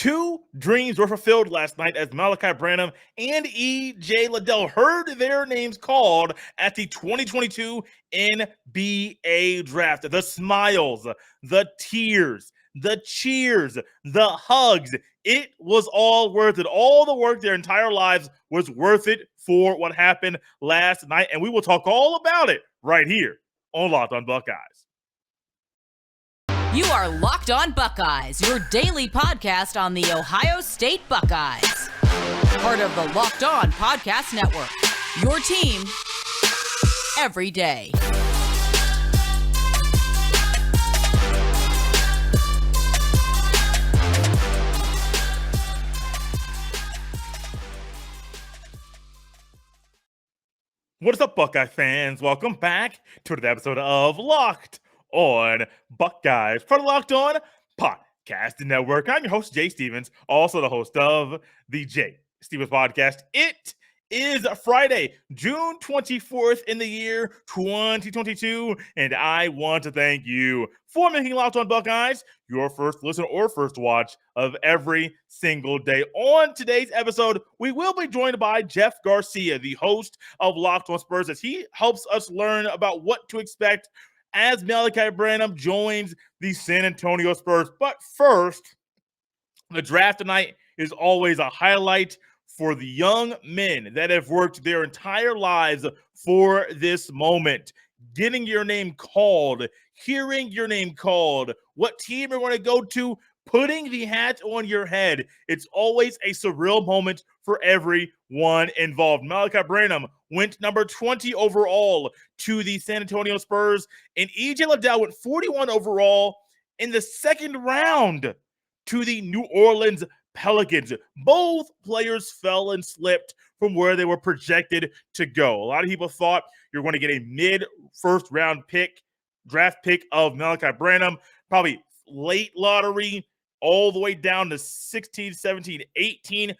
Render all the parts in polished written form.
Two dreams were fulfilled last night as Malaki Branham and E.J. Liddell heard their names called at the 2022 NBA Draft. The smiles, the tears, the cheers, the hugs. It was all worth it. All the work their entire lives was worth it for what happened last night. And we will talk all about it right here on Locked on Buckeyes. You are Locked on Buckeyes, your daily podcast on the Ohio State Buckeyes. Part of the Locked on Podcast Network, your team every day. What is up, Buckeye fans? Welcome back to another episode of Locked on Buckeyes, part of Locked on Podcast Network. I'm your host, Jay Stevens, also the host of the Jay Stevens Podcast. It is Friday, June 24th in the year 2022, and I want to thank you for making Locked on Buckeyes your first listen or first watch of every single day. On today's episode, we will be joined by Jeff Garcia, the host of Locked on Spurs, as he helps us learn about what to expect as Malaki Branham joins the San Antonio Spurs. But first, the draft tonight is always a highlight for the young men that have worked their entire lives for this moment. Getting your name called, hearing your name called, what team you're going to go to, putting the hat on your head. It's always a surreal moment for everyone involved. Malaki Branham went number 20 overall to the San Antonio Spurs, and E.J. Liddell went 41 overall in the second round to the New Orleans Pelicans. Both players fell and slipped from where they were projected to go. A lot of people thought you're going to get a mid-first round pick, draft pick of Malaki Branham, probably late lottery, all the way down to 16, 17, 18.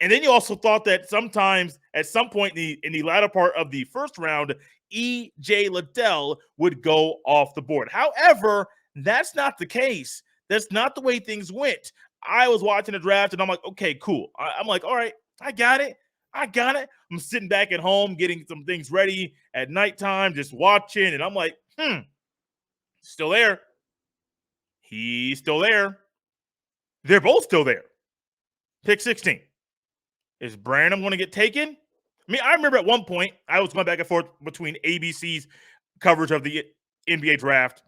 And then you also thought that sometimes at some point in the latter part of the first round, E.J. Liddell would go off the board. However, that's not the case. That's not the way things went. I was watching the draft and I'm like, okay, cool. I'm like, all right, I got it. I'm sitting back at home getting some things ready at nighttime, just watching. And I'm like, still there. He's still there. They're both still there. Pick 16. Is Branham going to get taken? I mean, I remember at one point, I was going back and forth between ABC's coverage of the NBA draft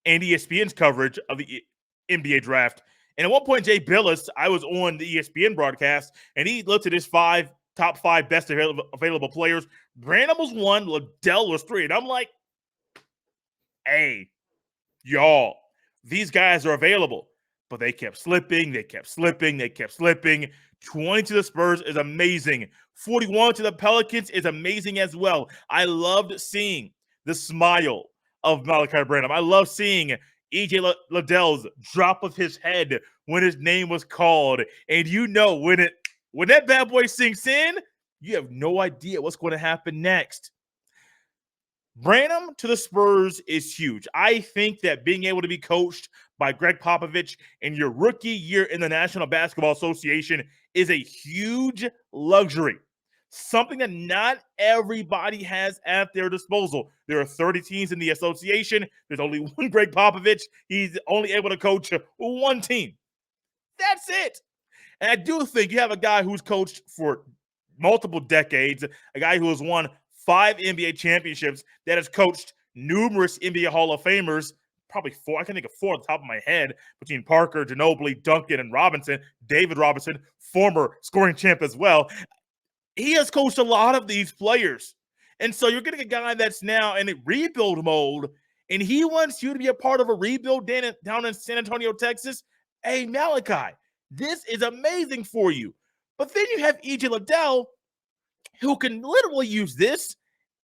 and ESPN's coverage of the NBA draft. And at one point, Jay Billis, I was on the ESPN broadcast, and he looked at his top five best available players. Branham was 1, Liddell was 3. And I'm like, hey, y'all, these guys are available. But they kept slipping. 20 to the Spurs is amazing. 41 to the Pelicans is amazing as well. I loved seeing the smile of Malaki Branham. I love seeing E.J. Liddell's drop of his head when his name was called. And you know, when that bad boy sinks in, you have no idea what's going to happen next. Branham to the Spurs is huge. I think that being able to be coached by Greg Popovich in your rookie year in the National Basketball Association is a huge luxury. Something that not everybody has at their disposal. There are 30 teams in the association. There's only one Greg Popovich. He's only able to coach one team. That's it. And I do think you have a guy who's coached for multiple decades, a guy who has won 5 NBA championships, that has coached numerous NBA Hall of Famers, probably 4. I can think of 4 on the top of my head, between Parker, Ginobili, Duncan, and Robinson. David Robinson, former scoring champ as well. He has coached a lot of these players. And so you're getting a guy that's now in a rebuild mode, and he wants you to be a part of a rebuild down in San Antonio, Texas. Hey, Malaki, this is amazing for you. But then you have E.J. Liddell, who can literally use this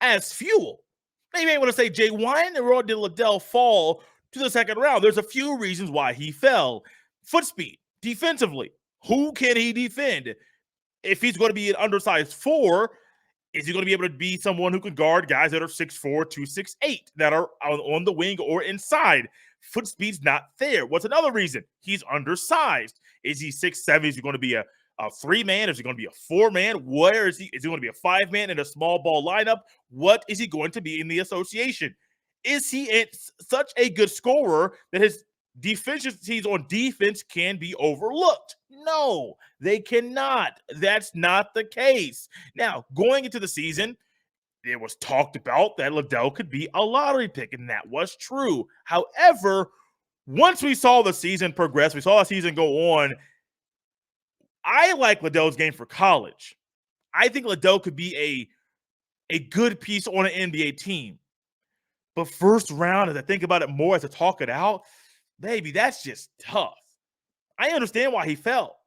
as fuel. Now you may want to say, Jay, why in the world did Liddell fall to the second round? There's a few reasons why he fell. Foot speed, defensively. Who can he defend? If he's going to be an undersized 4, is he going to be able to be someone who can guard guys that are 6'4", 268, that are on the wing or inside? foot speed's not there. What's another reason? He's undersized. Is he 6'7"? Is he going to be a 3-man? Is he going to be a 4-man? Where is he? Is he going to be a 5-man in a small ball lineup? What is he going to be in the association? Is he such a good scorer that his deficiencies on defense can be overlooked? No, they cannot. That's not the case. Now, going into the season, it was talked about that Liddell could be a lottery pick, and that was true. However, once we saw the season progress, we saw the season go on, I like Liddell's game for college. I think Liddell could be a good piece on an NBA team. But first round, as I think about it more, as I talk it out, baby, that's just tough. I understand why he fell.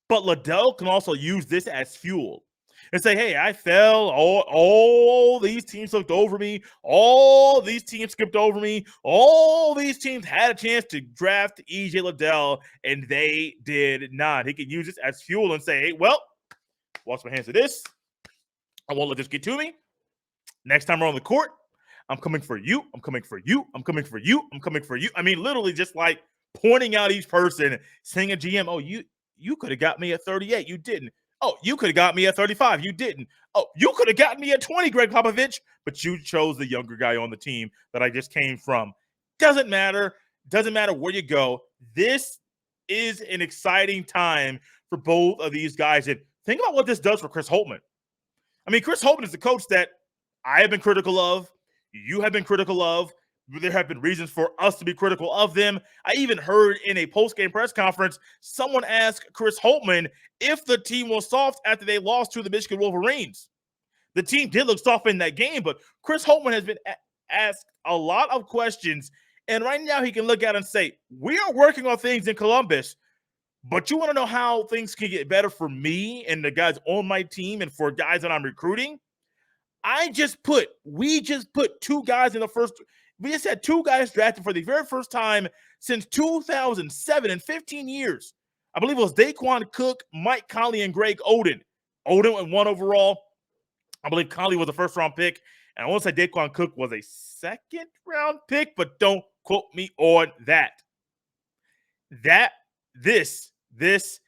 But Liddell can also use this as fuel and say, hey, I fell. All these teams looked over me. All these teams skipped over me. All these teams had a chance to draft E.J. Liddell, and they did not. He can use this as fuel and say, hey, well, wash my hands of this. I won't let this get to me. Next time we're on the court, I'm coming for you. I'm coming for you. I'm coming for you. I'm coming for you. I mean, literally just like pointing out each person, saying a GM, oh, you could have got me at 38. You didn't. Oh, you could have got me at 35. You didn't. Oh, you could have gotten me at 20, Greg Popovich, but you chose the younger guy on the team that I just came from. Doesn't matter. Doesn't matter where you go. This is an exciting time for both of these guys. And think about what this does for Chris Holtmann. I mean, Chris Holtmann is the coach that I have been critical of. You have been critical of. There have been reasons for us to be critical of them. I even heard in a post-game press conference, someone asked Chris Holtmann if the team was soft after they lost to the Michigan Wolverines. The team did look soft in that game, but Chris Holtmann has been asked a lot of questions, and right now he can look at it and say, we are working on things in Columbus, but you want to know how things can get better for me and the guys on my team and for guys that I'm recruiting? We just put 2 guys in the first. We just had 2 guys drafted for the very first time since 2007 in 15 years. I believe it was Daquan Cook, Mike Conley, and Greg Oden. Oden went 1 overall. I believe Conley was a first-round pick. And I want to say Daquan Cook was a second-round pick, but don't quote me on that. This is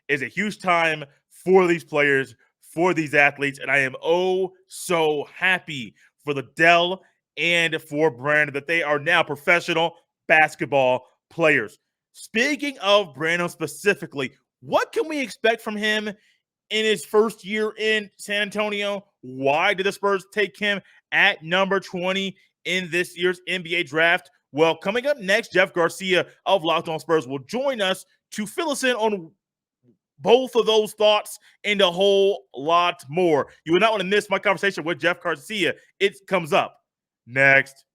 a huge time for these players, for these athletes, and I am oh so happy for Liddell and for Branham that they are now professional basketball players. Speaking of Branham specifically, what can we expect from him in his first year in San Antonio? Why did the Spurs take him at number 20 in this year's NBA draft? Well, coming up next, Jeff Garcia of Locked On Spurs will join us to fill us in on both of those thoughts and a whole lot more. You will not want to miss my conversation with Jeff Garcia. It comes up next.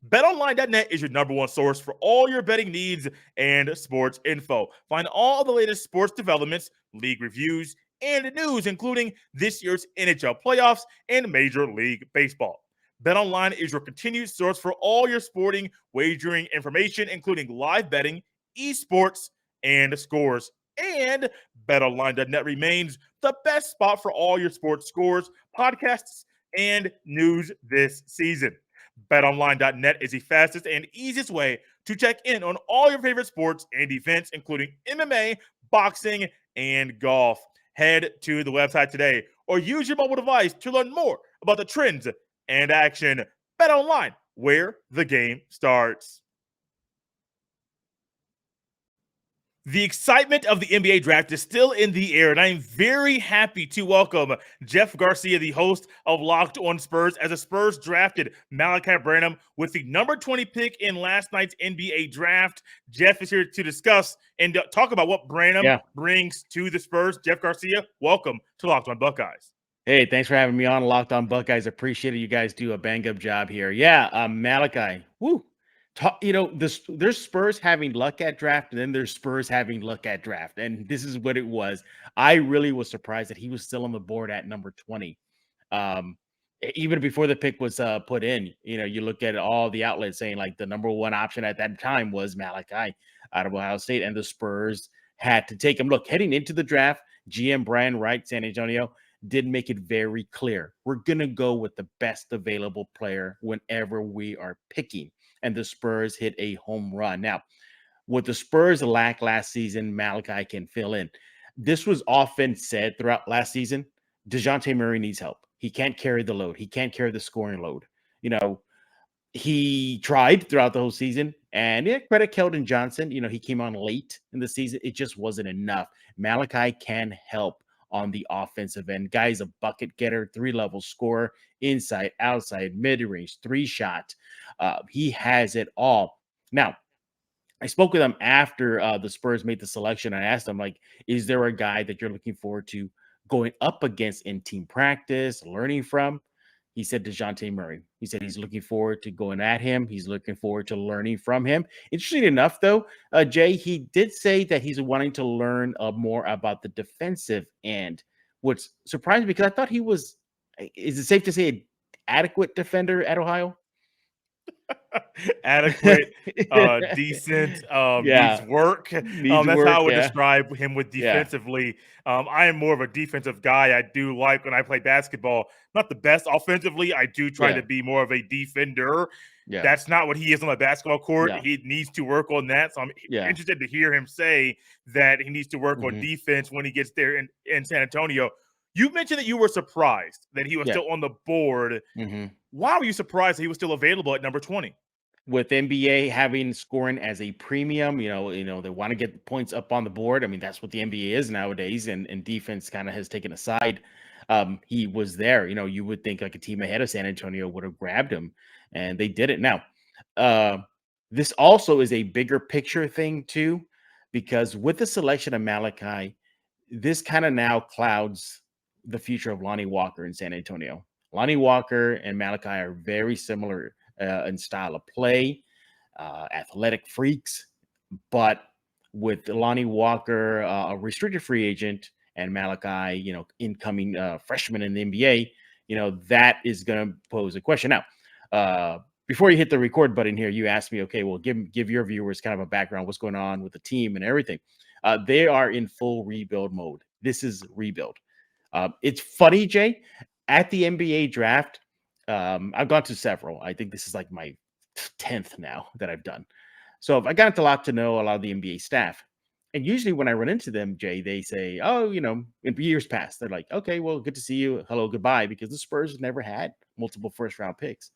BetOnline.net is your number one source for all your betting needs and sports info. Find all the latest sports developments, league reviews, and news, including this year's NHL playoffs and Major League Baseball. BetOnline is your continued source for all your sporting wagering information, including live betting, esports, and scores. And BetOnline.net remains the best spot for all your sports scores, podcasts, and news this season. BetOnline.net is the fastest and easiest way to check in on all your favorite sports and events, including MMA, boxing, and golf. Head to the website today or use your mobile device to learn more about the trends and action. BetOnline, where the game starts. The excitement of the NBA draft is still in the air, and I am very happy to welcome Jeff Garcia, the host of Locked On Spurs, as the Spurs drafted Malaki Branham with the number 20 pick in last night's NBA draft. Jeff is here to discuss and talk about what Branham brings to the Spurs. Jeff Garcia, welcome to Locked On Buckeyes. Hey, thanks for having me on Locked On Buckeyes. Appreciate it. You guys do a bang-up job here. Malaki, woo. There's Spurs having luck at draft, and then there's Spurs having luck at draft. And this is what it was. I really was surprised that he was still on the board at number 20. Even before the pick was put in, you look at all the outlets saying like the number 1 option at that time was Malaki out of Ohio State, and the Spurs had to take him. Look, heading into the draft, GM Brian Wright, San Antonio, did make it very clear. We're going to go with the best available player whenever we are picking. and the Spurs hit a home run. Now, what the Spurs lacked last season, Malaki can fill in. This was often said throughout last season. DeJounte Murray needs help. He can't carry the load. He can't carry the scoring load. You know, he tried throughout the whole season, and yeah, credit Keldon Johnson. You know, he came on late in the season. It just wasn't enough. Malaki can help on the offensive end. Guy's a bucket getter, 3-level scorer, inside, outside, mid-range, 3-shot. He has it all. Now, I spoke with him after the Spurs made the selection. I asked him, like, is there a guy that you're looking forward to going up against in team practice, learning from? He said DeJounte Murray. He said he's looking forward to going at him. He's looking forward to learning from him. Interesting enough, though, Jay, he did say that he's wanting to learn more about the defensive end, which surprised me because I thought he was, is it safe to say, an adequate defender at Ohio? Adequate, decent, needs Yeah. work. Needs That's work, how I would yeah. describe him with Yeah. defensively. I am more of a defensive guy. I do like when I play basketball, not the best offensively. I do try Yeah. to be more of a defender. Yeah. That's not what he is on the basketball court. No. He needs to work on that. So I'm Yeah. interested to hear him say that he needs to work on Mhm. defense when he gets there in San Antonio. You mentioned that you were surprised that he was Yeah. still on the board. Mhm. Why were you surprised that he was still available at number 20? With NBA having scoring as a premium, they want to get the points up on the board. I mean, that's what the NBA is nowadays, and defense kind of has taken a side. He was there. You would think like a team ahead of San Antonio would have grabbed him, and they did it. Now, uh, this also is a bigger picture thing too, because with the selection of Malaki, this kind of now clouds the future of Lonnie Walker in San Antonio. Lonnie Walker and Malaki are very similar in style of play, athletic freaks, but with Lonnie Walker, a restricted free agent, and Malaki, incoming freshman in the NBA, that is going to pose a question. Now, before you hit the record button here, you asked me, okay, well, give your viewers kind of a background, what's going on with the team and everything. They are in full rebuild mode. This is rebuild. It's funny, Jay, at the NBA draft, I've gone to several. I think this is like my 10th now that I've done. So I got a lot to know a lot of the NBA staff. And usually when I run into them, Jay, they say, oh, in years past, they're like, okay, well, good to see you. Hello, goodbye, because the Spurs never had multiple first round picks.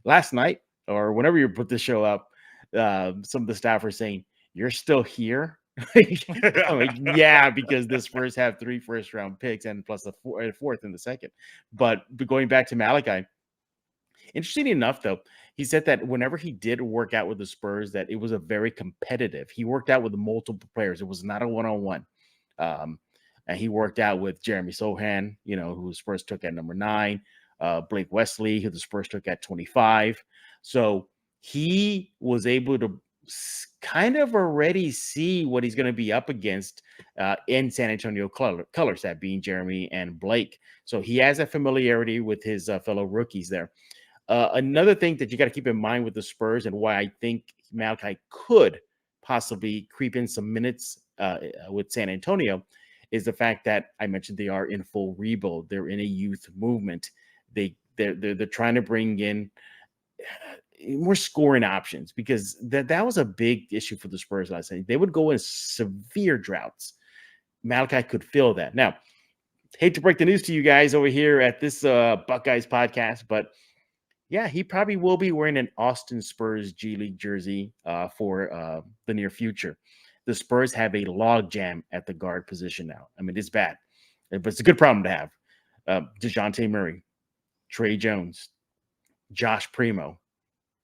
Last night, or whenever you put the show up, some of the staff are saying, you're still here? I'm like, yeah, because the Spurs have 3 first round picks and plus a fourth in the second. But going back to Malaki, interesting enough, though, he said that whenever he did work out with the Spurs, that it was a very competitive. He worked out with multiple players. It was not a one-on-one. And he worked out with Jeremy Sohan, who the Spurs took at number 9, Blake Wesley, who the Spurs took at 25. So he was able to kind of already see what he's going to be up against in San Antonio colors, that being Jeremy and Blake. So he has a familiarity with his fellow rookies there. Another thing that you got to keep in mind with the Spurs and why I think Malaki could possibly creep in some minutes with San Antonio is the fact that I mentioned they are in full rebuild. They're in a youth movement. They're trying to bring in more scoring options because that was a big issue for the Spurs last night. They would go in severe droughts. Malaki could fill that. Now, hate to break the news to you guys over here at this Buckeyes podcast, but yeah, he probably will be wearing an Austin Spurs G League jersey for the near future. The Spurs have a log jam at the guard position now. I mean, it's bad, but it's a good problem to have. DeJounte Murray, Trey Jones, Josh Primo,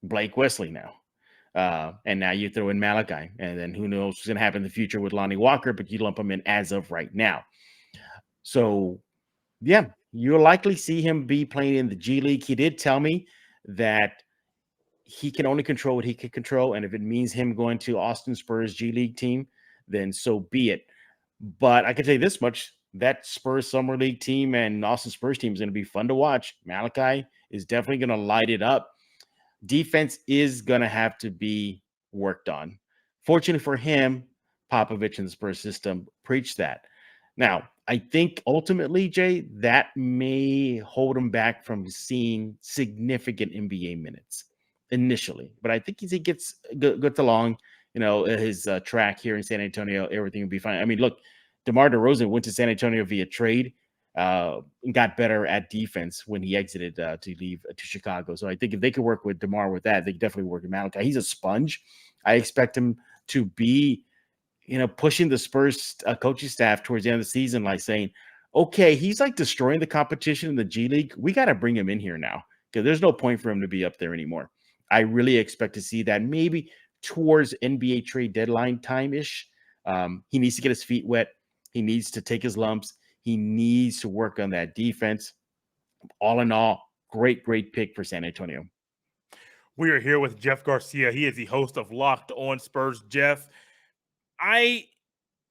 Blake Wesley now. And now you throw in Malaki. And then who knows what's going to happen in the future with Lonnie Walker, but you lump him in as of right now. So, yeah, you'll likely see him be playing in the G League. He did tell me that he can only control what he can control. And if it means him going to Austin Spurs G League team, then so be it. But I can tell you this much, that Spurs Summer League team and Austin Spurs team is going to be fun to watch. Malaki is definitely going to light it up. Defense is going to have to be worked on. Fortunately for him, Popovich and the Spurs system preached that. Now, I think ultimately, Jay, that may hold him back from seeing significant NBA minutes. initially, but I think he gets gets along, his track here in San Antonio, everything will be fine. I mean, look, DeMar DeRozan went to San Antonio via trade, and got better at defense when he exited to leave to Chicago. So I think if they could work with DeMar with that, they could definitely work with Malachi. He's a sponge. I expect him to be, pushing the Spurs coaching staff towards the end of the season, like saying, okay, he's like destroying the competition in the G League. We got to bring him in here now because there's no point for him to be up there anymore. I really expect to see that maybe towards NBA trade deadline time-ish. He needs to get his feet wet. He needs to take his lumps. He needs to work on that defense. All in all, great pick for San Antonio. We are here with Jeff Garcia. He is the host of Locked On Spurs. Jeff, I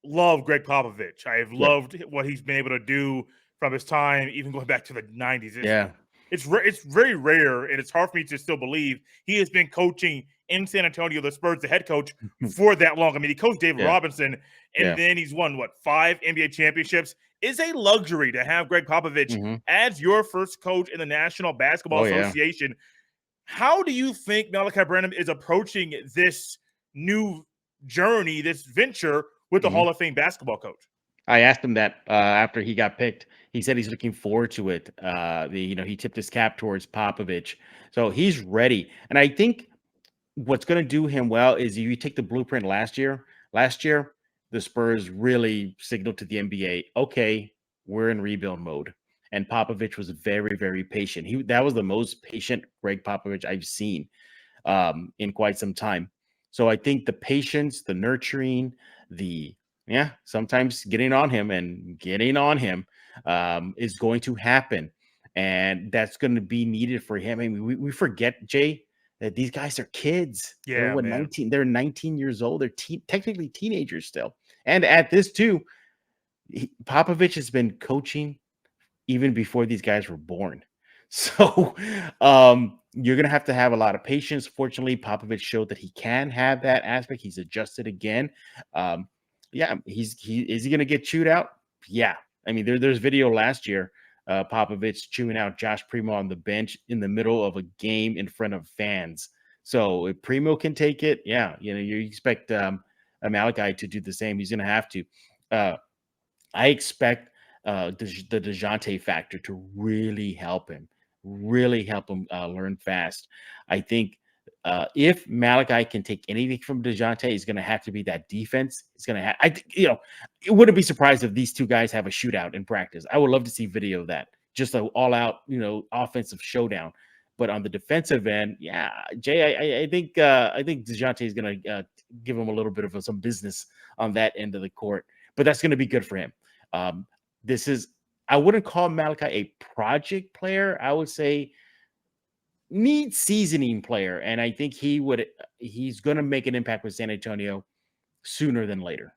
love Greg Popovich. I have loved what he's been able to do from his time, even going back to the 90s. It's very rare, and it's hard for me to still believe he has been coaching in San Antonio, the Spurs, the head coach, for that long. I mean, he coached David Robinson, and then he's won, 5 NBA championships. It's a luxury to have Greg Popovich as your first coach in the National Basketball Association. How do you think Malaki Branham is approaching this new journey, this venture with the Hall of Fame basketball coach? I asked him that after he got picked. He said he's looking forward to it. He tipped his cap towards Popovich, so he's ready. And I think what's going to do him well is if you take the blueprint last year. Last year, the Spurs really signaled to the NBA, okay, we're in rebuild mode. And Popovich was very, very patient. That was the most patient Greg Popovich I've seen in quite some time. So I think the patience, the nurturing, sometimes getting on him is going to happen. And that's going to be needed for him. I mean, we forget, Jay, that these guys are kids. Yeah, they're 19. They're 19 years old. They're technically teenagers still. And at this too, Popovich has been coaching even before these guys were born. So you're going to have a lot of patience. Fortunately, Popovich showed that he can have that aspect. He's adjusted again. Is he going to get chewed out? Yeah. I mean, there's video last year, Popovich chewing out Josh Primo on the bench in the middle of a game in front of fans. So if Primo can take it, you expect Malaki to do the same. He's going to have to. I expect the DeJounte factor to really help him learn fast. I think if Malaki can take anything from DeJounte, it's going to have to be that defense. It's going to have, it wouldn't be surprised if these two guys have a shootout in practice. I would love to see video of that, just an all out, offensive showdown. But on the defensive end, Jay, I think DeJounte is going to give him a little bit of some business on that end of the court, but that's going to be good for him. I wouldn't call Malaki a project player. I would say need seasoning player. And I think he's going to make an impact with San Antonio sooner than later.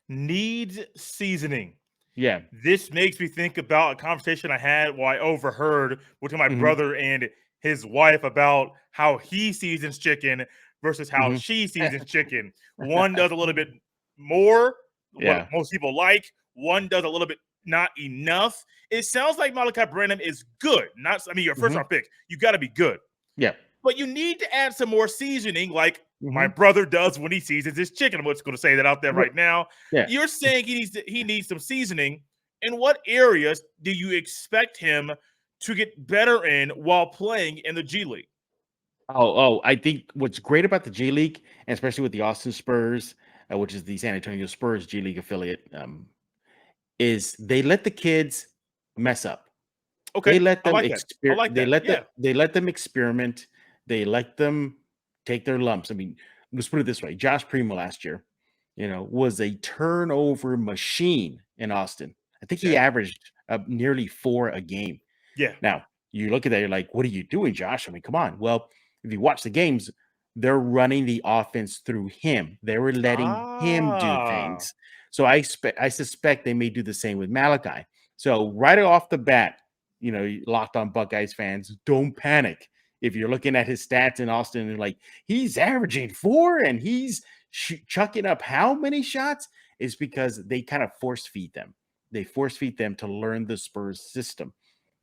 Needs seasoning. Yeah. This makes me think about a conversation I had I overheard between my brother and his wife about how he seasons chicken versus how she seasons chicken. One does a little bit more, what most people like. One does a little bit not enough. It sounds like Malaki Branham is good. Your first round pick. You got to be good. Yeah. But you need to add some more seasoning like my brother does when he seasons his chicken. I'm just going to say that out there right now. Yeah. You're saying he needs some seasoning. In what areas do you expect him to get better in while playing in the G League? I think what's great about the G League, and especially with the Austin Spurs, which is the San Antonio Spurs G League affiliate, is they let the kids mess up. Okay, they let them experiment. They let them experiment. They let them take their lumps. I mean, let's put it this way: Josh Primo last year, was a turnover machine in Austin. I think he averaged nearly 4 a game. Yeah. Now you look at that, you're like, "What are you doing, Josh?" I mean, come on. Well, if you watch the games, they're running the offense through him. They were letting him do things. So I suspect they may do the same with Malaki. So right off the bat, Locked On Buckeyes fans, don't panic. If you're looking at his stats in Austin and like, he's averaging 4 and he's chucking up how many shots, is because they kind of force feed them. They force feed them to learn the Spurs system.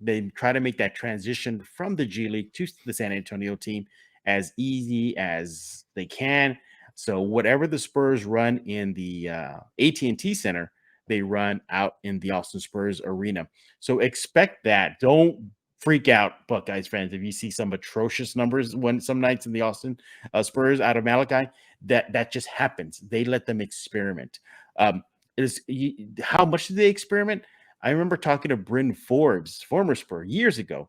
They try to make that transition from the G League to the San Antonio team. as easy as they can. So whatever the Spurs run in the AT&T Center, they run out in the Austin Spurs arena. So expect that. Don't freak out, Buckeyes fans, if you see some atrocious numbers when some nights in the Austin Spurs out of Malaki. That just happens. They let them experiment. How much did they experiment? I remember talking to Bryn Forbes, former Spur, years ago.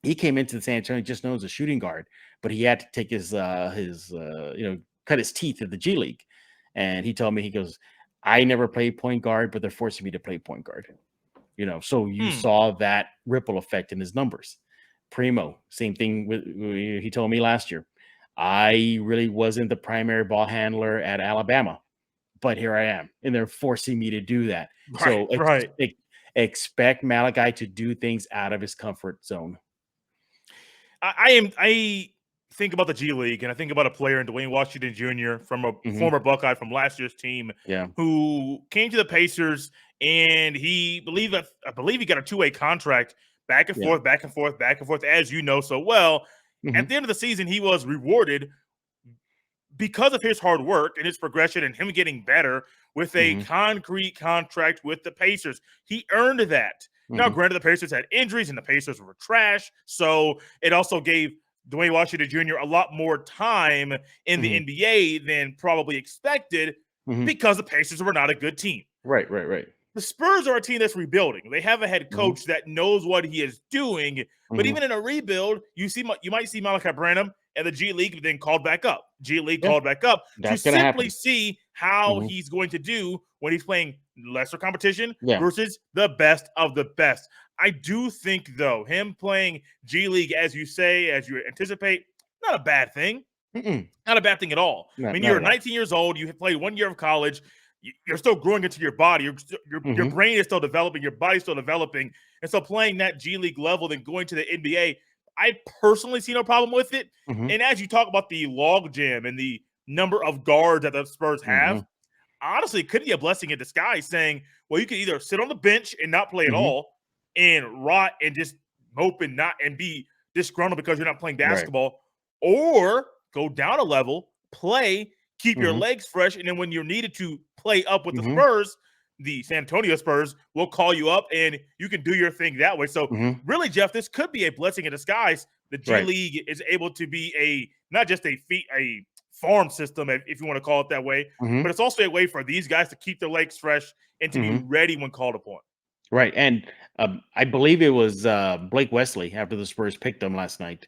He came into the San Antonio just known as a shooting guard, but he had to take his cut his teeth in the G League. And he told me, he goes, I never played point guard, but they're forcing me to play point guard. So you saw that ripple effect in his numbers. Primo, same thing he told me last year. I really wasn't the primary ball handler at Alabama, but here I am, and they're forcing me to do that. Right. Expect Malaki to do things out of his comfort zone. I think about the G League, and I think about a player in Dwayne Washington Jr. from a former Buckeye from last year's team, who came to the Pacers, and I believe he got a 2-way contract, back and forth, as you know so well. At the end of the season, he was rewarded because of his hard work and his progression and him getting better with a concrete contract with the Pacers. He earned that. Now, granted, the Pacers had injuries and the Pacers were trash, so it also gave Dwayne Washington Jr. a lot more time in the NBA than probably expected because the Pacers were not a good team. Right. The Spurs are a team that's rebuilding. They have a head coach that knows what he is doing, but even in a rebuild, you might see Malaki Branham and the G League then called back up. Called back up That's to simply happen. See how he's going to do when he's playing lesser competition versus the best of the best. I do think, though, him playing G League, as you anticipate, not a bad thing. Not a bad thing at all. You're 19 years old. You played 1 year of college. You're still growing into your body. Your brain is still developing. Your body's still developing. And so playing that G League level, then going to the NBA, I personally see no problem with it. And as you talk about the log jam and the number of guards that the Spurs have, honestly, it could be a blessing in disguise, saying, well, you can either sit on the bench and not play at all and rot and just mope and be disgruntled because you're not playing basketball, or go down a level, play, keep your legs fresh, and then when you're needed to play up with the Spurs, the San Antonio Spurs will call you up and you can do your thing that way. So really, Jeff, this could be a blessing in disguise. The G League is able to be not just a farm system, if you want to call it that way, but it's also a way for these guys to keep their legs fresh and to be ready when called upon. Right. And I believe it was Blake Wesley, after the Spurs picked him last night.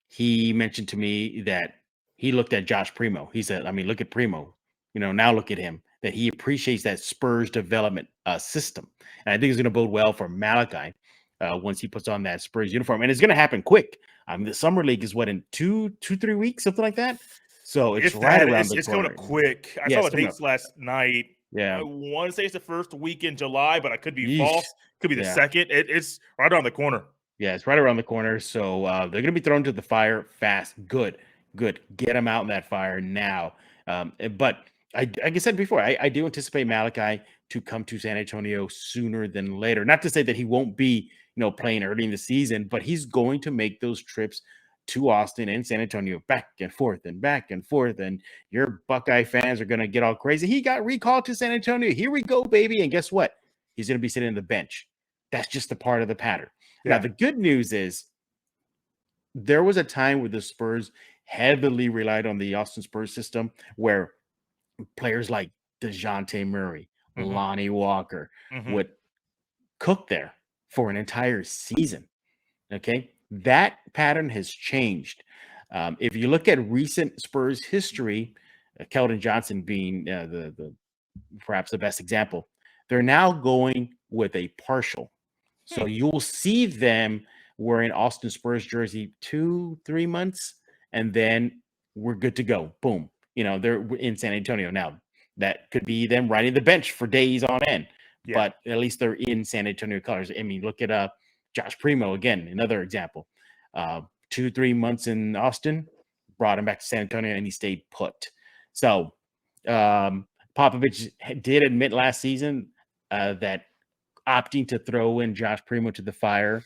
He mentioned to me that he looked at Josh Primo. He said, look at Primo. Now look at him, that he appreciates that Spurs development system. And I think it's going to bode well for Malaki once he puts on that Spurs uniform. And it's going to happen quick. The Summer League is in 2-3 weeks, something like that. So it's right around the corner. It's coming up quick. I saw the dates last night. Yeah. I want to say it's the first week in July, but I could be false. Could be the second. It's right around the corner. Yeah, it's right around the corner. So they're going to be thrown to the fire fast. Good. Get them out in that fire now. But like I said before, I do anticipate Malaki to come to San Antonio sooner than later. Not to say that he won't be, playing early in the season, but he's going to make those trips to Austin and San Antonio back and forth. And your Buckeye fans are going to get all crazy. He got recalled to San Antonio. Here we go, baby. And guess what? He's going to be sitting on the bench. That's just a part of the pattern. Yeah. Now, the good news is there was a time where the Spurs heavily relied on the Austin Spurs system, where players like DeJounte Murray, Lonnie Walker would cook there for an entire season. Okay. That pattern has changed. If you look at recent Spurs history, Keldon Johnson being the perhaps the best example, they're now going with a partial. So you'll see them wearing Austin Spurs jersey 2-3 months, and then we're good to go. Boom. They're in San Antonio. Now, that could be them riding the bench for days on end, but at least they're in San Antonio colors. Look at Josh Primo, again, another example. 2-3 months in Austin, brought him back to San Antonio, and he stayed put. So Popovich did admit last season that opting to throw in Josh Primo to the fire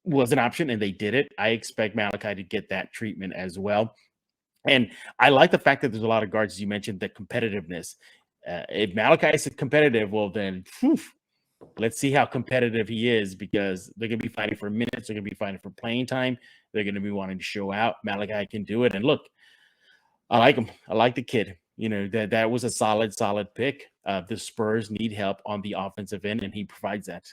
was an option, and they did it. I expect Malaki to get that treatment as well. And I like the fact that there's a lot of guards, as you mentioned, the competitiveness. If Malaki is competitive, well, then let's see how competitive he is, because they're going to be fighting for minutes. They're going to be fighting for playing time. They're going to be wanting to show out. Malaki can do it. And look, I like him. I like the kid. That was a solid pick. The Spurs need help on the offensive end, and he provides that.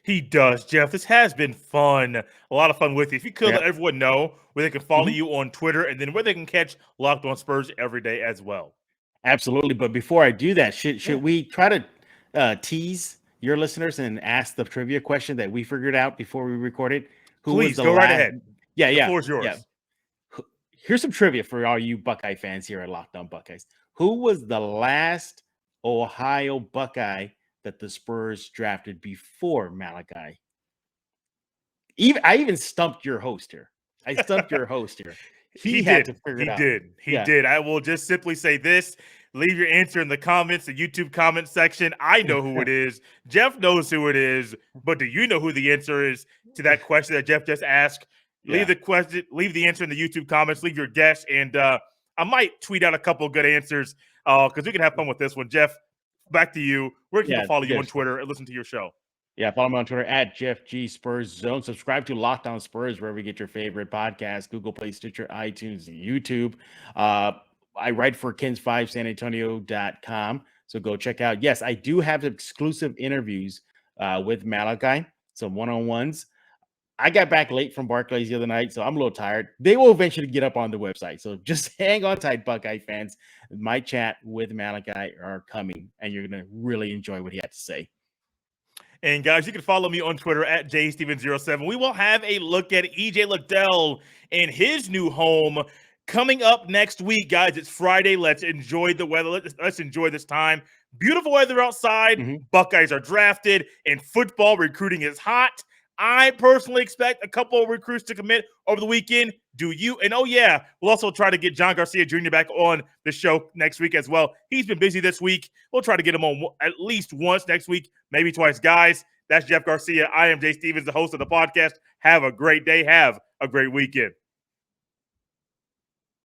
He does, Jeff. This has been fun. A lot of fun with you. If you could let everyone know where they can follow you on Twitter, and then where they can catch Locked On Spurs every day as well. Absolutely. But before I do that, should we try to tease your listeners and ask the trivia question that we figured out before we recorded? Please go right ahead. Yeah, the floor is yours. Yeah. Here's some trivia for all you Buckeye fans here at Locked On Buckeyes. Who was the last Ohio Buckeye that the Spurs drafted before Malaki? I even stumped your host here. He had to figure it out. He did. I will just simply say this. Leave your answer in the comments, the YouTube comment section. I know who it is. Jeff knows who it is. But do you know who the answer is to that question that Jeff just asked? Leave the answer in the YouTube comments. Leave your guess. And I might tweet out a couple of good answers because we can have fun with this one. Jeff, back to you. Where can people follow you on Twitter and listen to your show? Yeah, follow me on Twitter at Jeff G Spurs Zone. Subscribe to Locked On Spurs wherever you get your favorite podcast: Google Play, Stitcher, iTunes, YouTube. I write for Kins5SanAntonio.com, so go check out. Yes, I do have exclusive interviews with Malaki, some one-on-ones. I got back late from Barclays the other night, so I'm a little tired. They will eventually get up on the website, so just hang on tight, Buckeye fans. My chat with Malaki are coming, and you're going to really enjoy what he had to say. And guys, you can follow me on Twitter at JSteven07. We will have a look at EJ Liddell in his new home coming up next week. Guys, it's Friday. Let's enjoy the weather. Let's enjoy this time. Beautiful weather outside. Buckeyes are drafted. In football, recruiting is hot. I personally expect a couple of recruits to commit over the weekend. Do you? And we'll also try to get John Garcia Jr. back on the show next week as well. He's been busy this week. We'll try to get him on at least once next week, maybe twice. Guys, that's Jeff Garcia. I am Jay Stevens, the host of the podcast. Have a great day. Have a great weekend.